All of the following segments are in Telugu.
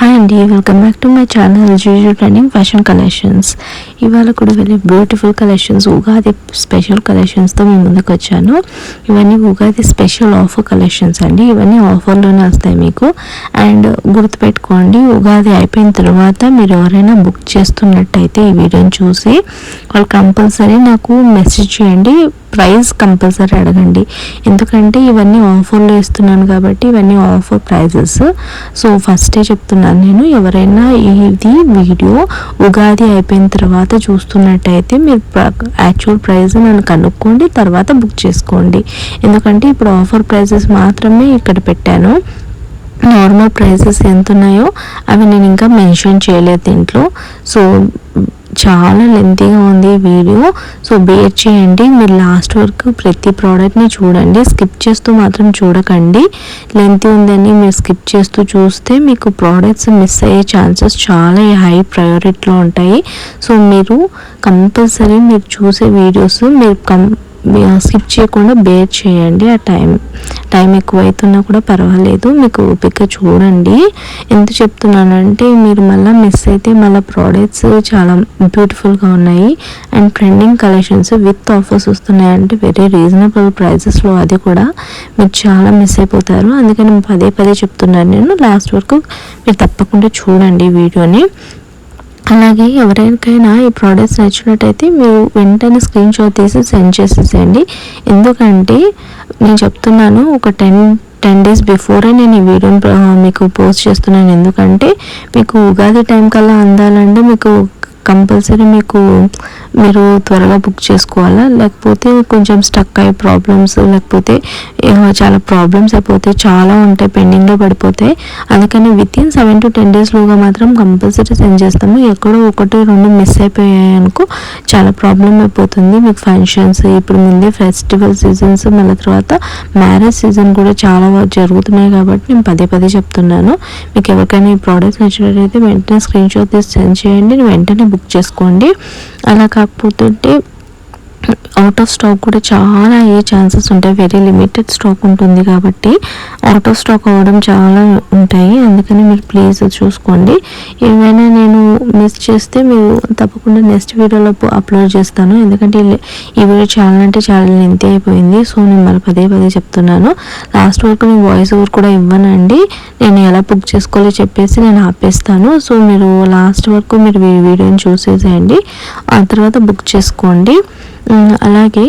హాయ్ అండి, welcome back to my channel జూజు ట్రెండింగ్ ఫ్యాషన్ కలెక్షన్స్. ఇవాళ కూడా వెళ్ళే బ్యూటిఫుల్ కలెక్షన్స్, ఉగాది స్పెషల్ కలెక్షన్స్తో మీ ముందుకు వచ్చాను. ఇవన్నీ ఉగాది స్పెషల్ ఆఫర్ కలెక్షన్స్ అండి. ఇవన్నీ ఆఫర్లోనే వస్తాయి మీకు. అండ్ గుర్తుపెట్టుకోండి, ఉగాది అయిపోయిన తర్వాత మీరు ఎవరైనా బుక్ చేస్తున్నట్టయితే ఈ వీడియోని చూసి వాళ్ళు కంపల్సరీ నాకు మెసేజ్ చేయండి. ప్రైస్ కంపల్సరీ అడగండి, ఎందుకంటే ఇవన్నీ ఆఫర్లో ఇస్తున్నాను కాబట్టి ఇవన్నీ ఆఫర్ ప్రైజెస్. సో ఫస్టే చెప్తున్నాను నేను, ఎవరైనా ఇది వీడియో ఉగాది అయిపోయిన తర్వాత చూస్తున్నట్టయితే మీరు యాక్చువల్ ప్రైస్ నన్ను కనుక్కోండి, తర్వాత బుక్ చేసుకోండి. ఎందుకంటే ఇప్పుడు ఆఫర్ ప్రైజెస్ మాత్రమే ఇక్కడ పెట్టాను. నార్మల్ ప్రైజెస్ ఎంత ఉన్నాయో అవి నేను ఇంకా మెన్షన్ చేయలేదు దీంట్లో. సో చాలా లెంతీగా ఉంది వీడియో, సో బేర్ చేయండి. మీరు లాస్ట్ వరకు ప్రతి ప్రోడక్ట్ని చూడండి, స్కిప్ చేస్తూ మాత్రం చూడకండి. లెంతీ ఉందని మీరు స్కిప్ చేస్తూ చూస్తే మీకు ప్రోడక్ట్స్ మిస్ అయ్యే ఛాన్సెస్ చాలా హై ప్రయారిటీలో ఉంటాయి. సో మీరు కంపల్సరీ మీరు చూసే వీడియోస్ మీరు స్కిప్ చేయకుండా బేర్ చేయండి. ఆ టైం ఎక్కువ అవుతున్నా కూడా పర్వాలేదు, మీకు ఓపిక చూడండి. ఎంత చెప్తున్నానంటే మీరు మళ్ళీ మిస్ అయితే మళ్ళీ ప్రోడక్ట్స్ చాలా బ్యూటిఫుల్గా ఉన్నాయి and trending collections with offers వస్తున్నాయంటే వెరీ రీజనబుల్ ప్రైజెస్లో, అది కూడా మీరు చాలా మిస్ అయిపోతారు. అందుకని పదే పదే చెప్తున్నాను నేను, లాస్ట్ వరకు మీరు తప్పకుండా చూడండి వీడియోని. అలాగే ఎవరికైనా ఈ ప్రోడక్ట్స్ నచ్చినట్టయితే మీరు వెంటనే స్క్రీన్ షాట్ తీసి సెండ్ చేసేసేయండి. ఎందుకంటే నేను చెప్తున్నాను, ఒక 10 days బిఫోరే నేను ఈ వీడియోని మీకు పోస్ట్ చేస్తున్నాను. ఎందుకంటే మీకు ఉగాది టైం కల్లా అందాలంటే మీకు కంపల్సరీ మీరు త్వరగా బుక్ చేసుకోవాలా, లేకపోతే కొంచెం స్టక్ అయ్యే ప్రాబ్లమ్స్, లేకపోతే చాలా ప్రాబ్లమ్స్ అయిపోతాయి, చాలా ఉంటాయి, పెండింగ్లో పడిపోతాయి. అందుకని వితిన్ 7 to 10 daysలోగా మాత్రం కంపల్సరీ సెండ్ చేస్తాము. ఎక్కడో 1-2 మిస్ అయిపోయాయి అనుకో చాలా ప్రాబ్లం అయిపోతుంది మీకు. ఫంక్షన్స్ ఇప్పుడు ముందే ఫెస్టివల్ సీజన్స్, మళ్ళీ తర్వాత మ్యారేజ్ సీజన్ కూడా చాలా జరుగుతున్నాయి కాబట్టి నేను పదే పదే చెప్తున్నాను. మీకు ఎవరికైనా ఈ ప్రోడక్ట్స్ నచ్చినట్లయితే వెంటనే స్క్రీన్ షాట్ తీసి సెండ్ చేయండి, వెంటనే బుక్ చేసుకోండి. అలా కాకపోతే అవుట్ ఆఫ్ స్టాక్ కూడా చాలా అయ్యే ఛాన్సెస్ ఉంటాయి. వెరీ లిమిటెడ్ స్టాక్ ఉంటుంది కాబట్టి అవుట్ ఆఫ్ స్టాక్ అవ్వడం చాలా ఉంటాయి. అందుకని మీరు ప్లీజ్ చూసుకోండి. ఏమైనా నేను మిస్ చేస్తే మీరు తప్పకుండా నెక్స్ట్ వీడియోలో అప్లోడ్ చేస్తాను. ఎందుకంటే ఈ వీడియో చాలా లెంతీ అయిపోయింది. సో నేను మళ్ళీ పదే పదే చెప్తున్నాను, లాస్ట్ వరకు నేను వాయిస్ ఓవర్ కూడా ఇవ్వనండి. నేను ఎలా బుక్ చేసుకోవాలో చెప్పేసి నేను ఆపేస్తాను. సో మీరు లాస్ట్ వరకు మీరు ఈ వీడియోని చూసేసేయండి, ఆ తర్వాత బుక్ చేసుకోండి. అలాగే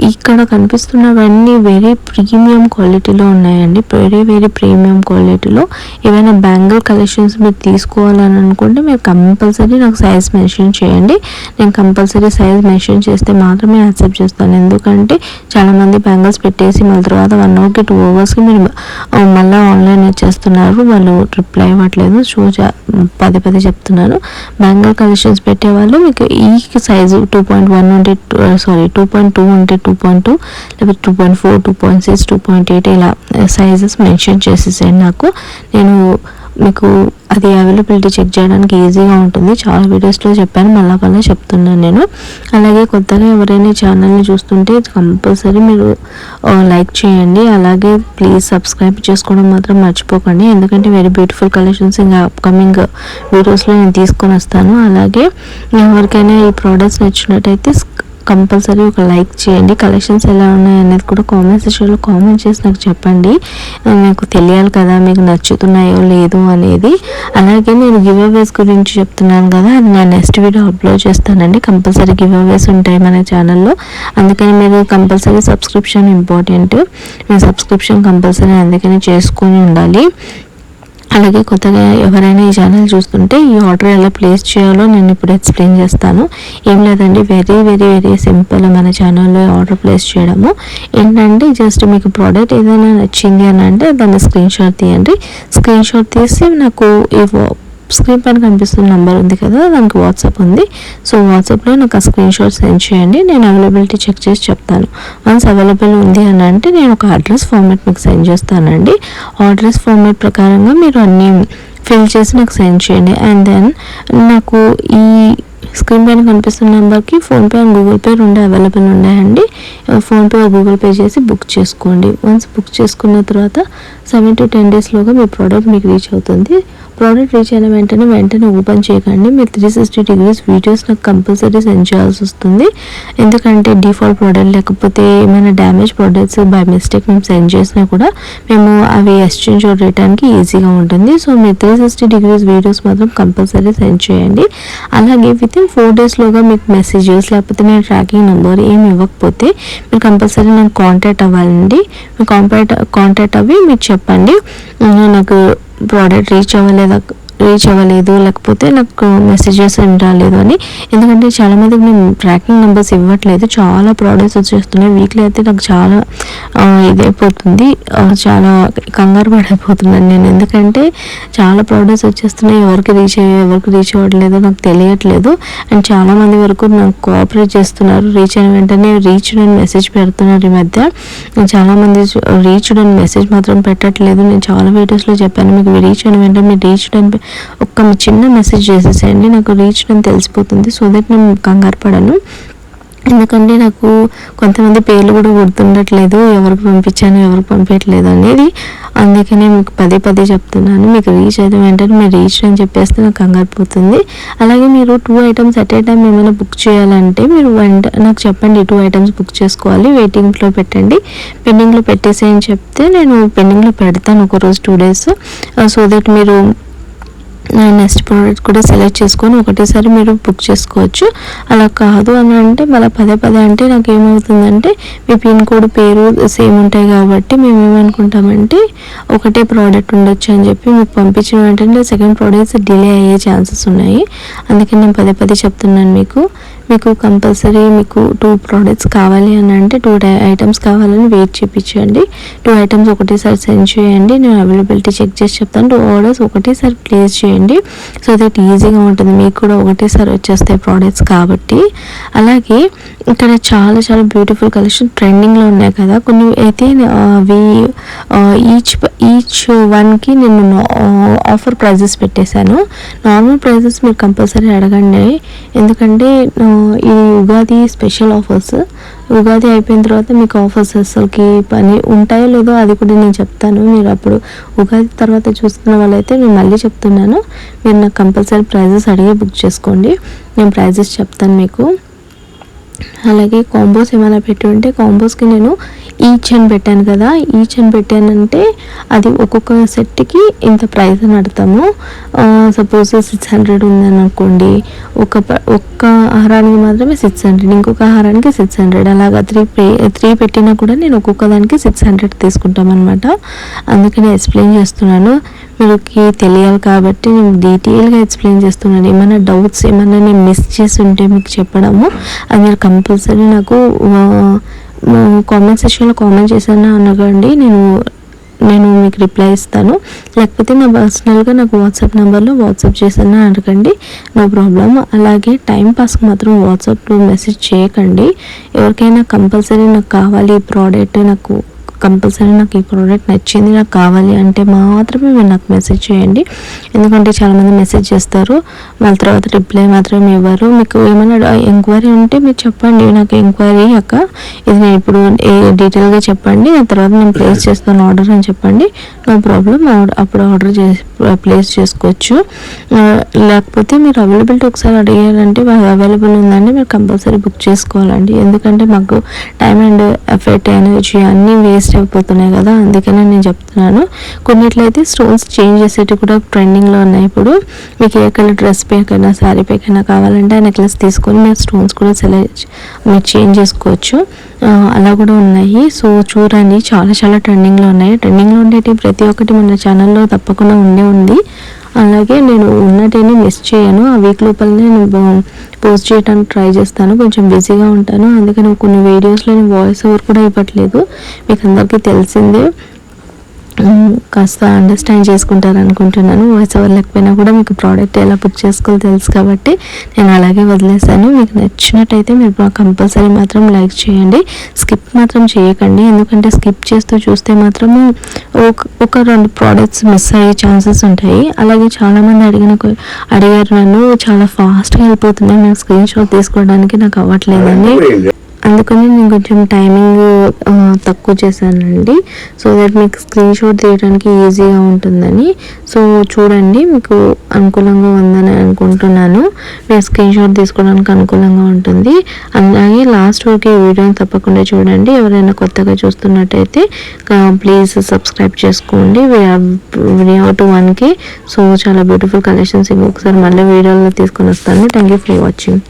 ఇక్కడ కనిపిస్తున్నవన్నీ వెరీ ప్రీమియం క్వాలిటీలో ఉన్నాయండి, వెరీ ప్రీమియం క్వాలిటీలో. ఏమైనా బ్యాంగిల్ కలెక్షన్స్ మీరు తీసుకోవాలని అనుకుంటే మీరు కంపల్సరీ నాకు సైజ్ మెన్షన్ చేయండి. నేను కంపల్సరీ సైజ్ మెన్షన్ చేస్తే మాత్రమే యాక్సెప్ట్ చేస్తాను. ఎందుకంటే చాలామంది బ్యాంగిల్స్ పెట్టేసి మళ్ళీ తర్వాత 1 hourకి 2 hours మళ్ళీ ఆన్లైన్ చేస్తున్నారు, వాళ్ళు రిప్లై ఇవ్వట్లేదు. సో పదే చెప్తున్నాను, బ్యాంగిల్ కలెక్షన్స్ పెట్టేవాళ్ళు మీకు ఈ సైజు 2.1 ఉంటే 2.2 ఉంటే 2.2, లేకపోతే 2.4, 2.6, 2.8 ఇలా సైజెస్ మెన్షన్ చేసేసేయండి నాకు. నేను మీకు అది అవైలబిలిటీ చెక్ చేయడానికి ఈజీగా ఉంటుంది. చాలా వీడియోస్లో చెప్పాను, మళ్ళీ చెప్తున్నాను నేను. అలాగే కొత్తగా ఎవరైనా ఛానల్ని చూస్తుంటే కంపల్సరీ మీరు లైక్ చేయండి. అలాగే ప్లీజ్ సబ్స్క్రైబ్ చేసుకోవడం మాత్రం మర్చిపోకండి, ఎందుకంటే వెరీ బ్యూటిఫుల్ కలెక్షన్స్ ఇంకా అప్కమింగ్ వీడియోస్లో నేను తీసుకొని వస్తాను. అలాగే ఎవరికైనా ఈ ప్రోడక్ట్స్ నచ్చినట్టయితే కంపల్సరీ ఒక లైక్ చేయండి. కలెక్షన్స్ ఎలా ఉన్నాయి అనేది కూడా కామెంట్ సెక్షన్లో కామెంట్ చేసి నాకు చెప్పండి, నాకు తెలియాలి కదా మీకు నచ్చుతున్నాయో లేదో అనేది. అలాగే నేను గివ్ అవేస్ గురించి చెప్తున్నాను కదా, అది నేను నెక్స్ట్ వీడియో అప్లోడ్ చేస్తానండి. కంపల్సరీ గివ్ అవేస్ ఉంటాయి మన ఛానల్లో, అందుకని మీరు కంపల్సరీ సబ్స్క్రిప్షన్ ఇంపార్టెంట్. మీరు సబ్స్క్రిప్షన్ కంపల్సరీ అందుకని చేసుకొని ఉండాలి. అలాగే కొత్తగా ఎవరైనా ఈ ఛానల్ చూస్తుంటే ఈ ఆర్డర్ ఎలా ప్లేస్ చేయాలో నేను ఇప్పుడు ఎక్స్ప్లెయిన్ చేస్తాను. ఏం లేదండి, వెరీ సింపుల్ మన ఛానల్లో ఆర్డర్ ప్లేస్ చేయడము. ఏంటంటే జస్ట్ మీకు ప్రోడక్ట్ ఏదైనా నచ్చింది అని అంటే దాన్ని స్క్రీన్ షాట్ తీయండి. స్క్రీన్ షాట్ తీసి నాకు ఈ స్క్రీన్ పైన కనిపిస్తున్న నెంబర్ ఉంది కదా, దానికి వాట్సాప్ ఉంది. సో వాట్సాప్లో నాకు ఆ స్క్రీన్ షాట్ సెండ్ చేయండి, నేను అవైలబిలిటీ చెక్ చేసి చెప్తాను. వన్స్ అవైలబుల్ ఉంది అని అంటే నేను ఒక అడ్రస్ ఫార్మాట్ మీకు సెండ్ చేస్తానండి. అడ్రస్ ఫార్మాట్ ప్రకారంగా మీరు అన్నీ ఫిల్ చేసి నాకు సెండ్ చేయండి. అండ్ దెన్ నాకు ఈ స్క్రీన్ పైన కనిపిస్తున్న నెంబర్కి ఫోన్పే అండ్ గూగుల్ పే రెండు అవైలబుల్ ఉన్నాయండి. ఫోన్పే గూగుల్ పే చేసి బుక్ చేసుకోండి. వన్స్ బుక్ చేసుకున్న తర్వాత 7 to 10 డేస్లోగా మీ ప్రోడక్ట్ మీకు రీచ్ అవుతుంది. ప్రోడక్ట్ రీచ్ అయిన వెంటనే ఓపెన్ చేయకండి. మీరు 360 degrees వీడియోస్ నాకు కంపల్సరీ సెండ్ చేయాల్సి వస్తుంది. ఎందుకంటే డిఫాల్ట్ ప్రోడక్ట్ లేకపోతే ఏమైనా డ్యామేజ్ ప్రోడక్ట్స్ బై మిస్టేక్ మేము సెండ్ చేసినా కూడా మేము అవి ఎక్స్చేంజ్ రిటర్న్కి ఈజీగా ఉంటుంది. సో మీరు 360 degrees వీడియోస్ మాత్రం కంపల్సరీ సెండ్ చేయండి. అలాగే వితిన్ 4 డేస్లోగా మీకు మెసేజెస్ లేకపోతే నేను ట్రాకింగ్ నెంబర్ ఏమి ఇవ్వకపోతే మీరు కంపల్సరీ నాకు కాంటాక్ట్ అవ్వాలండి. మీ కాంటాక్ట్ అవ్వి మీకు చెప్పండి నాకు ప్రోడక్ట్ రీచ్ అవ్వలేదు లేకపోతే నాకు మెసేజెస్ ఏం రాలేదు అని. ఎందుకంటే చాలామందికి నేను ట్రాకింగ్ నెంబర్స్ ఇవ్వట్లేదు. చాలా ప్రోడక్ట్స్ వచ్చేస్తున్నాయి. వీక్లీ అయితే నాకు చాలా ఇదైపోతుంది, చాలా కంగారు పడిపోతున్నాను నేను. ఎందుకంటే చాలా ప్రోడక్ట్స్ వచ్చేస్తున్నాయి, ఎవరికి రీచ్ అవ్వట్లేదు నాకు తెలియట్లేదు. అండ్ చాలామంది వరకు నాకు కోఆపరేట్ చేస్తున్నారు. రీచ్ అయిన వెంటనే రీచ్ అని మెసేజ్ పెడుతున్నారు. ఈ మధ్య చాలామంది రీచ్ అని మెసేజ్ మాత్రం పెట్టట్లేదు. నేను చాలా వీడియోస్లో చెప్పాను, మీకు రీచ్ అయిన వెంటనే మీరు రీచ్ అని ఒక్క చిన్న మెసేజ్ చేసేసేయండి, నాకు రీచ్ అని తెలిసిపోతుంది. సో దట్ నేను కంగారు పడను. ఎందుకంటే నాకు కొంతమంది పేర్లు కూడా గుర్తుండట్లేదు, ఎవరికి పంపించాను ఎవరికి పంపించట్లేదు అనేది. అందుకనే మీకు పదే చెప్తున్నాను, మీకు రీచ్ అయితే వెంటనే మీరు రీచ్ అని చెప్పేస్తే నాకు కంగారు పోతుంది. అలాగే మీరు 2 items అట్ ఏ టైం ఏమైనా బుక్ చేయాలంటే మీరు నాకు చెప్పండి, 2 items బుక్ చేసుకోవాలి, వెయిటింగ్లో పెట్టండి, పెండింగ్లో పెట్టేసి అని చెప్తే నేను పెండింగ్లో పెడతాను ఒక రోజు 2 days. సో దట్ మీరు నెక్స్ట్ ప్రోడక్ట్ కూడా సెలెక్ట్ చేసుకొని ఒకటేసారి మీరు బుక్ చేసుకోవచ్చు. అలా కాదు అని అంటే మళ్ళీ పదే అంటే నాకు ఏమవుతుందంటే మీ పిన్ కోడ్ పేరు సేమ్ ఉంటాయి కాబట్టి మేము ఏమనుకుంటామంటే ఒకటే ప్రోడక్ట్ ఉండొచ్చు అని చెప్పి మీకు పంపించిన వెంటనే సెకండ్ ప్రోడక్ట్స్ డిలే అయ్యే ఛాన్సెస్ ఉన్నాయి. అందుకే నేను పదే చెప్తున్నాను మీకు కంపల్సరీ మీకు 2 ప్రోడక్ట్స్ కావాలి అని అంటే 2 items కావాలని వెయిట్ చేయించండి. 2 items ఒకటేసారి సెండ్ చేయండి. నేను అవైలబిలిటీ చెక్ చేసి చెప్తాను. 2 orders ఒకటేసారి ప్లేస్ చేయండి. సో దట్ ఈజీగా ఉంటుంది, మీకు కూడా ఒకటేసారి వచ్చేస్తాయి ప్రోడక్ట్స్ కాబట్టి. అలాగే ఇక్కడ చాలా బ్యూటిఫుల్ కలెక్షన్ ట్రెండింగ్లో ఉన్నాయి కదా, కొన్ని అయితే అవి ఈచ్ వన్కి నేను ఆఫర్ ప్రైజెస్ పెట్టేశాను. నార్మల్ ప్రైజెస్ మీరు కంపల్సరీ అడగండి, ఎందుకంటే ఇది ఉగాది స్పెషల్ ఆఫర్స్. ఉగాది అయిపోయిన తర్వాత మీకు ఆఫర్స్ అసలుకి పని ఉంటాయో లేదో అది కూడా నేను చెప్తాను. మీరు అప్పుడు ఉగాది తర్వాత చూస్తున్న వాళ్ళైతే నేను మళ్ళీ చెప్తున్నాను, మీరు నాకు కంపల్సరీ ప్రైజెస్ అడిగి బుక్ చేసుకోండి. నేను ప్రైజెస్ చెప్తాను మీకు. అలాగే కాంబోస్ ఏమైనా పెట్టి ఉంటే కాంబోస్కి నేను ఈచ్ అని పెట్టాను కదా, ఈచ్ అని పెట్టానంటే అది ఒక్కొక్క సెట్కి ఇంత ప్రైస్ అని అడతాము. సపోజ్ 600 ఉందని అనుకోండి, ఒక్క ఆహారానికి మాత్రమే 600, ఇంకొక ఆహారానికి 600, అలాగా 3 పెట్టినా కూడా నేను ఒక్కొక్క దానికి 600 తీసుకుంటాం అనమాట. అందుకని ఎక్స్ప్లెయిన్ చేస్తున్నాను, మీకు తెలియాలి కాబట్టి నేను డీటెయిల్గా ఎక్స్ప్లెయిన్ చేస్తున్నాను. ఏమైనా డౌట్స్ ఏమైనా నేను మిస్ చేసి ఉంటే మీకు చెప్పడము అది మీరు కంపల్సరీ నాకు కామెంట్ సెక్షన్లో కామెంట్ చేశాను అనగండి, నేను మీకు రిప్లై ఇస్తాను. లేకపోతే నా పర్సనల్గా నాకు వాట్సాప్ నెంబర్లో వాట్సాప్ చేశాను అడగండి, నో ప్రాబ్లం. అలాగే టైం పాస్కి మాత్రం వాట్సాప్లో మెసేజ్ చేయకండి. ఎవరికైనా కంపల్సరీ నాకు కావాలి ఈ ప్రోడక్ట్, నాకు కంపల్సరీ నాకు ఈ ప్రోడక్ట్ నచ్చింది నాకు కావాలి అంటే మాత్రమే మీరు నాకు మెసేజ్ చేయండి. ఎందుకంటే చాలామంది మెసేజ్ చేస్తారు, వాళ్ళ తర్వాత రిప్లై మాత్రం ఇవ్వరు. మీకు ఏమైనా ఎంక్వైరీ ఉంటే మీరు చెప్పండి, నాకు ఎంక్వైరీ అక్క ఇది నేను ఇప్పుడు డీటెయిల్గా చెప్పండి, ఆ తర్వాత నేను ప్లేస్ చేస్తాను ఆర్డర్ అని చెప్పండి, నో ప్రాబ్లం. అప్పుడు ఆర్డర్ ప్లేస్ చేసుకోవచ్చు. లేకపోతే మీరు అవైలబిలిటీ ఒకసారి అడిగారంటే అవైలబుల్ ఉందండి మీరు కంపల్సరీ బుక్ చేసుకోవాలండి. ఎందుకంటే మాకు టైం అండ్ ఎఫర్ట్ ఎనర్జీ అన్నీ వేస్ట్ అయిపోతున్నాయి కదా, అందుకనే నేను చెప్తున్నాను. కొన్నిట్లయితే స్టోన్స్ చేంజ్ చేసేవి కూడా ట్రెండింగ్లో ఉన్నాయి. ఇప్పుడు మీకు ఏ కలర్ డ్రెస్ పేకైనా శారీ పేకైనా కావాలంటే ఆ నెక్లెస్ తీసుకొని మీరు స్టోన్స్ కూడా మీరు చేంజ్ చేసుకోవచ్చు, అలా కూడా ఉన్నాయి. సో చూడండి, చాలా ట్రెండింగ్లో ఉన్నాయి. ట్రెండింగ్లో ఉండేవి ప్రతి ఒక్కటి మన ఛానల్లో తప్పకుండా ఉంది. అలాగే నేను ఉన్నట్టేనే మిస్ చేయను, ఆ వీక్ లోపలనే నేను పోస్ట్ చేయడానికి ట్రై చేస్తాను. కొంచెం బిజీగా ఉంటాను, అందుకని కొన్ని వీడియోస్లో నేను వాయిస్ ఓవర్ కూడా ఇవ్వట్లేదు, మీకు అందరికీ తెలిసిందే. కాస్త అండర్స్టాండ్ చేసుకుంటారు అనుకుంటున్నాను. వాయిస్ ఓవర్ లేకపోయినా కూడా మీకు ప్రోడక్ట్ ఎలా బుక్ చేసుకోవాలో తెలుసు కాబట్టి నేను అలాగే వదిలేసాను. మీకు నచ్చినట్టయితే మీరు కంపల్సరీ మాత్రం లైక్ చేయండి, స్కిప్ మాత్రం చేయకండి. ఎందుకంటే స్కిప్ చేస్తూ చూస్తే మాత్రము ఒక 2 ప్రోడక్ట్స్ మిస్ అయ్యే ఛాన్సెస్ ఉంటాయి. అలాగే చాలామంది అడిగారు నన్ను, చాలా ఫాస్ట్గా వెళ్ళిపోతున్నాయి, నేను స్క్రీన్ షాట్ తీసుకోవడానికి నాకు అవ్వట్లేదని. అందుకని నేను కొంచెం టైమింగ్ తక్కువ చేశానండి, సో దట్ మీకు స్క్రీన్ షాట్ తీయడానికి ఈజీగా ఉంటుందని. సో చూడండి, మీకు అనుకూలంగా ఉందని అనుకుంటున్నాను, మీరు స్క్రీన్ షాట్ తీసుకోవడానికి అనుకూలంగా ఉంటుంది. అలాగే లాస్ట్ వరకు ఈ వీడియోని తప్పకుండా చూడండి. ఎవరైనా కొత్తగా చూస్తున్నట్టయితే ప్లీజ్ సబ్స్క్రైబ్ చేసుకోండి. Video to 1K. సో చాలా బ్యూటిఫుల్ కలెక్షన్స్ ఇంకొకసారి మళ్ళీ వీడియోలో తీసుకొని వస్తాను. Thank you for watching.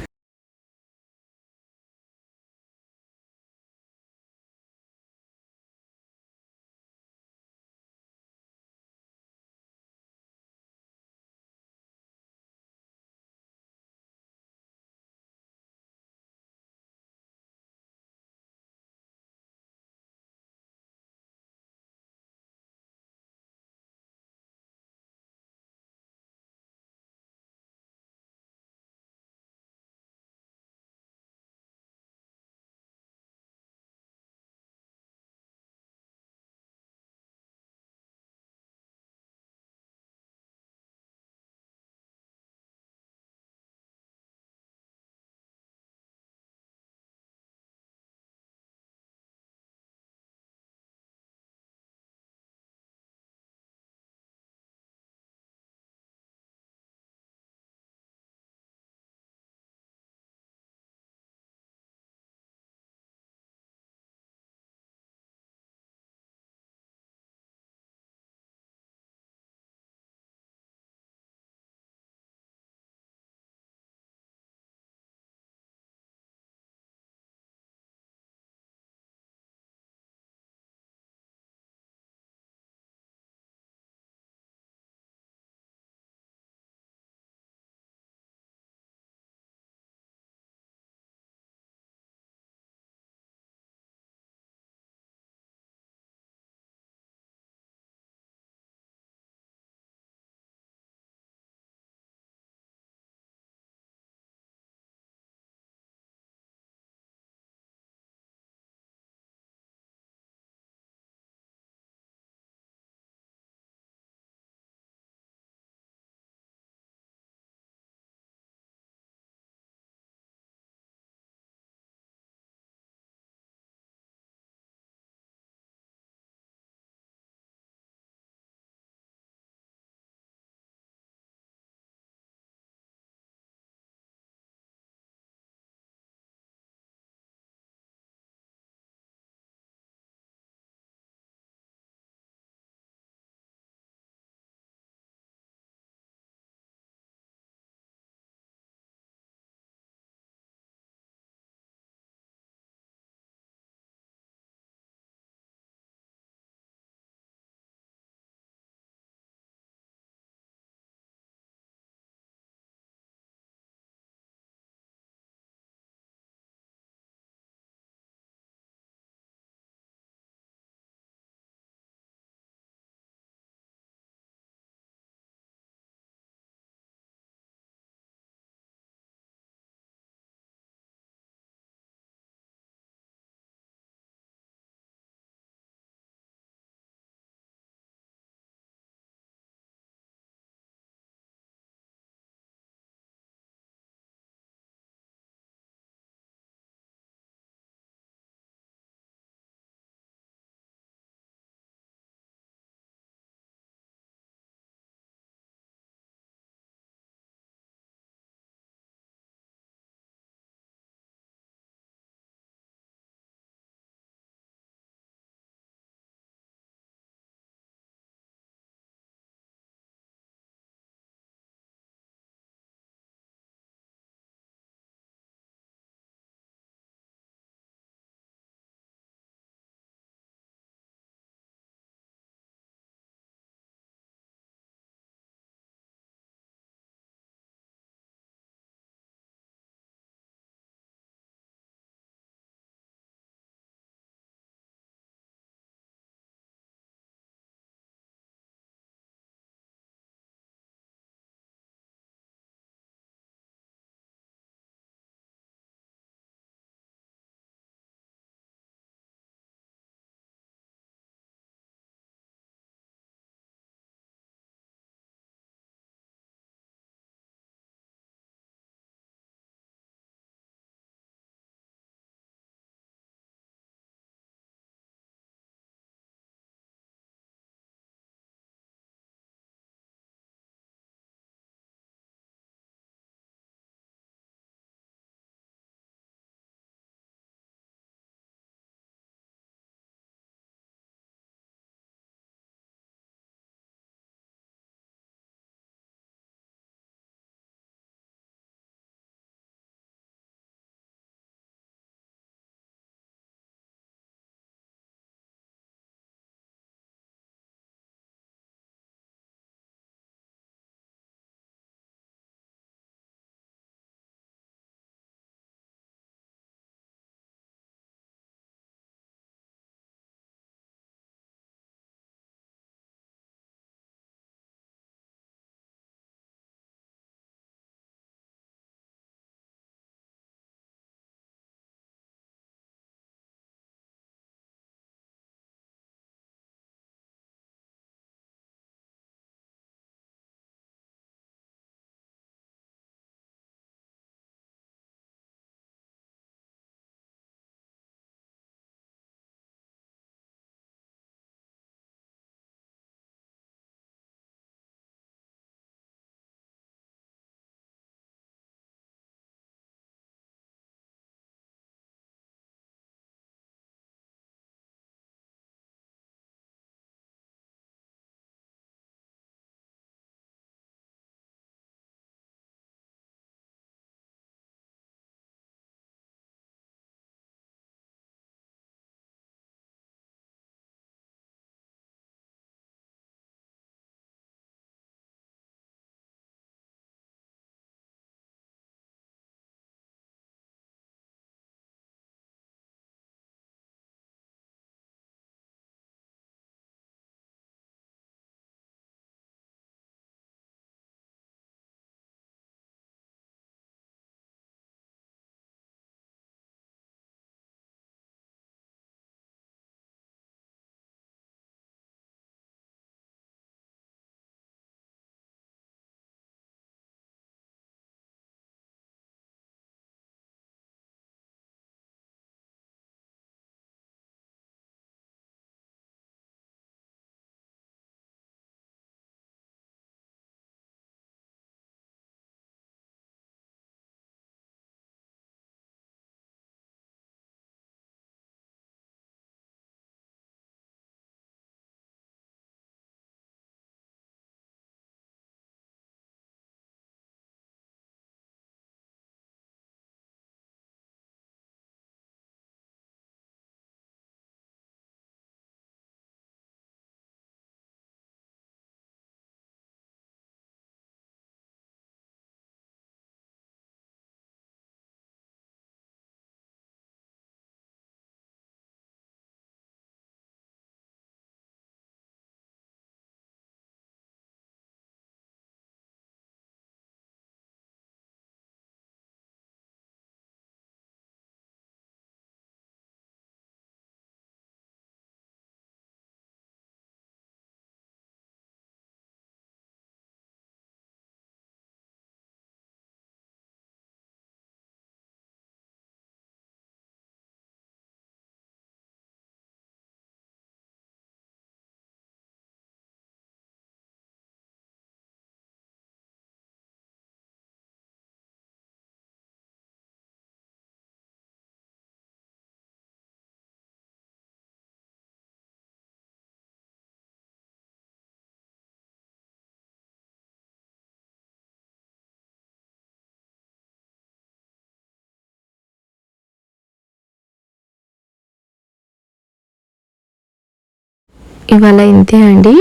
ఇవాళ ఇంతే అండి.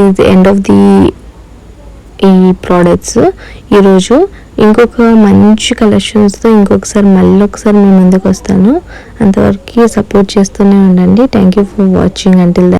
ఇది ఎండ్ ఆఫ్ ది ఈ ప్రోడక్ట్స్. ఈరోజు ఇంకొక మంచి కలెక్షన్స్తో ఇంకొకసారి మళ్ళీ ఒకసారి మీ ముందుకు వస్తాను. అంతవరకు సపోర్ట్ చేస్తూనే ఉండండి. Thank you for watching until